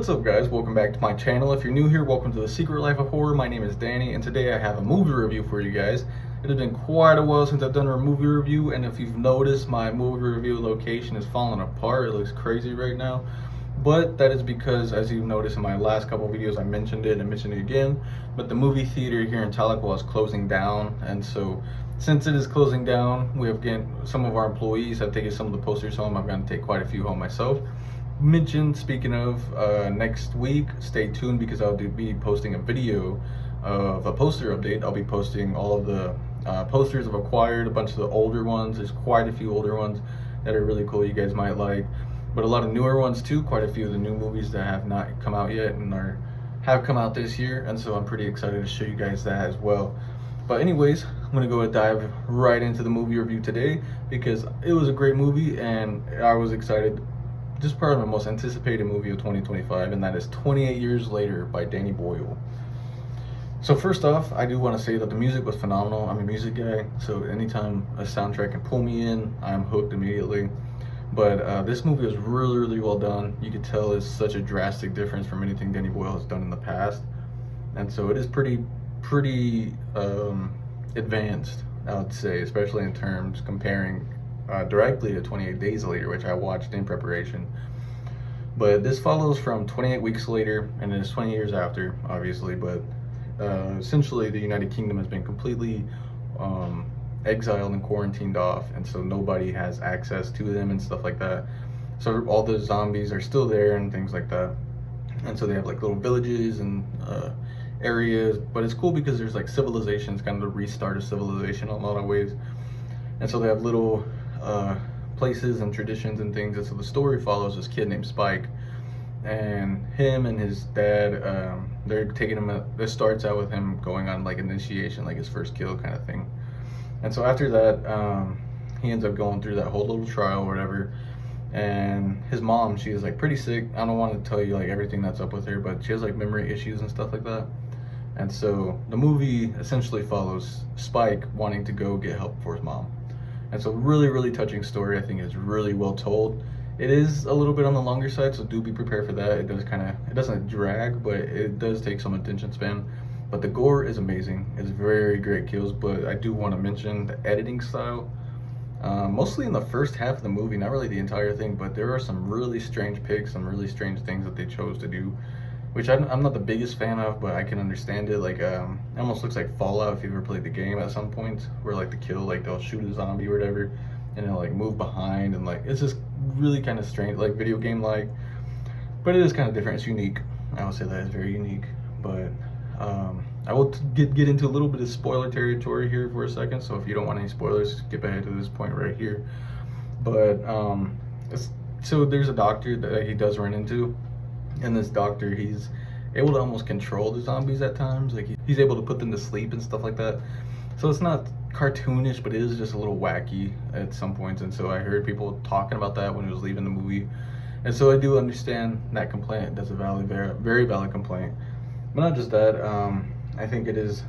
What's up, guys? Welcome back to my channel. If you're new here, welcome to The Secret Life of Horror. My name is Danny, and today I have a movie review for you guys. It has been quite a while since I've done a movie review, and if you've noticed, my movie review location is falling apart. It looks crazy right now, but that is because, as you've noticed in my last couple videos, I mentioned it and mentioned it again, but the movie theater here in Tahlequah is closing down, and so since it is closing down, we have some of our employees have taken some of the posters home. I'm going to take quite a few home myself. Speaking of, next week, stay tuned because I'll be posting a video of a poster update. I'll be posting all of the posters I've acquired, a bunch of the older ones. There's quite a few older ones that are really cool you guys might like, but a lot of newer ones too. Quite a few of the new movies that have not come out yet and have come out this year, and so I'm pretty excited to show you guys that as well. But anyways, I'm gonna go and dive right into the movie review today because it was a great movie and I was excited. Just part of my most anticipated movie of 2025, and that is 28 Years Later by Danny Boyle. So first off, I do want to say that the music was phenomenal. I'm a music guy, so anytime a soundtrack can pull me in, I'm hooked immediately. But this movie was really well done. You could tell it's such a drastic difference from anything Danny Boyle has done in the past, and so it is pretty advanced, I would say, especially in terms comparing directly to 28 Days Later, which I watched in preparation. But this follows from 28 weeks later, and it is 20 years after, obviously, but essentially the United Kingdom has been completely exiled and quarantined off, and so nobody has access to them and stuff like that. So all the zombies are still there and things like that, and so they have like little villages and areas, but it's cool because there's like civilizations, kind of the restart of civilization in a lot of ways, and so they have little places and traditions and things. And so the story follows this kid named Spike, and him and his dad, they're taking him, this starts out with him going on like initiation, like his first kill kind of thing. And so after that, he ends up going through that whole little trial or whatever, and his mom, she is like pretty sick. I don't want to tell you like everything that's up with her, but she has like memory issues and stuff like that. And so the movie essentially follows Spike wanting to go get help for his mom. And so really touching story. I think it's really well told. It is a little bit on the longer side, so do be prepared for that. It doesn't drag, but it does take some attention span. But the gore is amazing. It's very great kills, but I do want to mention the editing style. Mostly in the first half of the movie, not really the entire thing, but there are some really strange picks, some really strange things that they chose to do, which I'm not the biggest fan of, but I can understand it. Like, it almost looks like Fallout if you've ever played the game at some point, where like the kill, like they'll shoot a zombie or whatever, and they'll like move behind, and like it's just really kind of strange, like video game like, but it is kind of different. It's unique. I would say that it's very unique. But I will get into a little bit of spoiler territory here for a second, so if you don't want any spoilers, skip ahead to this point right here. But so there's a doctor that he does run into, and this doctor, he's able to almost control the zombies at times. Like he's able to put them to sleep and stuff like that. So it's not cartoonish, but it is just a little wacky at some points. And so I heard people talking about that when it was leaving the movie, and so I do understand that complaint. That's a very valid complaint. But not just that, I think it is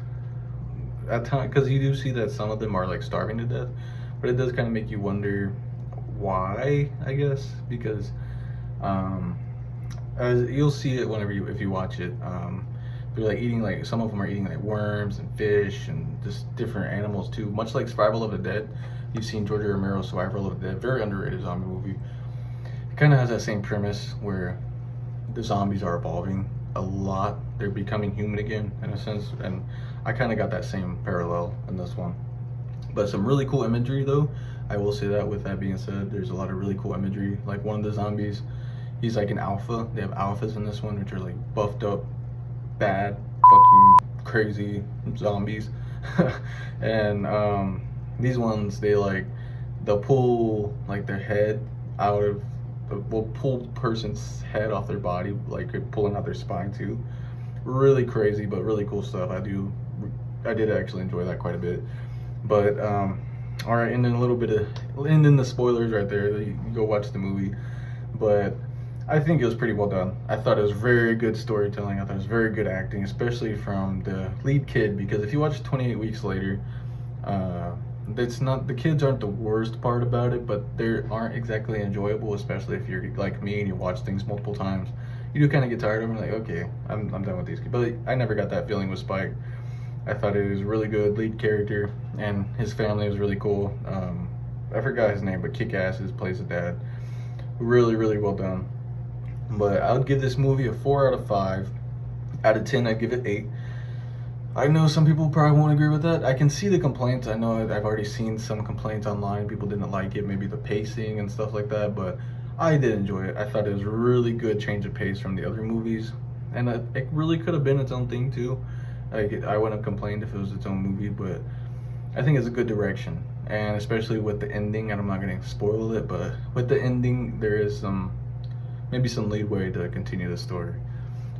at times, because you do see that some of them are like starving to death, but it does kind of make you wonder why, I guess, because as you'll see it if you watch it, they're like eating, like some of them are eating like worms and fish and just different animals too, much like Survival of the Dead. You've seen George Romero's Survival of the Dead, very underrated zombie movie. It kind of has that same premise where the zombies are evolving a lot. They're becoming human again in a sense, and I kind of got that same parallel in this one. But some really cool imagery though, I will say that. With that being said, there's a lot of really cool imagery. Like one of the zombies, he's like an alpha. They have alphas in this one, which are like buffed up, bad, fucking crazy zombies. And these ones, they'll pull like their head out of, will pull the person's head off their body, like pulling out their spine too. Really crazy, but really cool stuff. I did actually enjoy that quite a bit. But all right, and then a little bit of, and then the spoilers right there. You go watch the movie, but I think it was pretty well done. I thought it was very good storytelling. I thought it was very good acting, especially from the lead kid, because if you watch 28 Weeks Later, it's not, the kids aren't the worst part about it, but they aren't exactly enjoyable, especially if you're like me and you watch things multiple times. you do kind of get tired of them. Like, okay, I'm done with these. But I never got that feeling with Spike. I thought it was really good lead character, and his family was really cool. I forgot his name, but Kick-Ass plays the dad. Really, really well done. But I would give this movie a 4 out of 5. Out of 10, I'd give it 8. I know some people probably won't agree with that. I can see the complaints. I know I've already seen some complaints online. People didn't like it, maybe the pacing and stuff like that, but I did enjoy it. I thought it was a really good change of pace from the other movies, and it really could have been its own thing too. Like, I wouldn't have complained if it was its own movie, but I think it's a good direction, and especially with the ending. And I'm not going to spoil it, but with the ending, there is maybe some leeway to continue the story.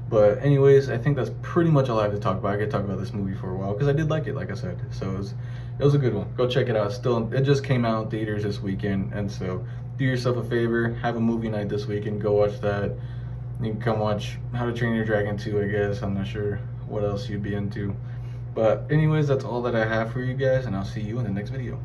But anyways, I think that's pretty much all I have to talk about. I could talk about this movie for a while because I did like it, like I said. So it was a good one. Go check it out. Still, it just came out in theaters this weekend, and so do yourself a favor, have a movie night this weekend. Go watch that. You can come watch How to Train Your Dragon 2, I guess. I'm not sure what else you'd be into. But anyways, that's all that I have for you guys, and I'll see you in the next video.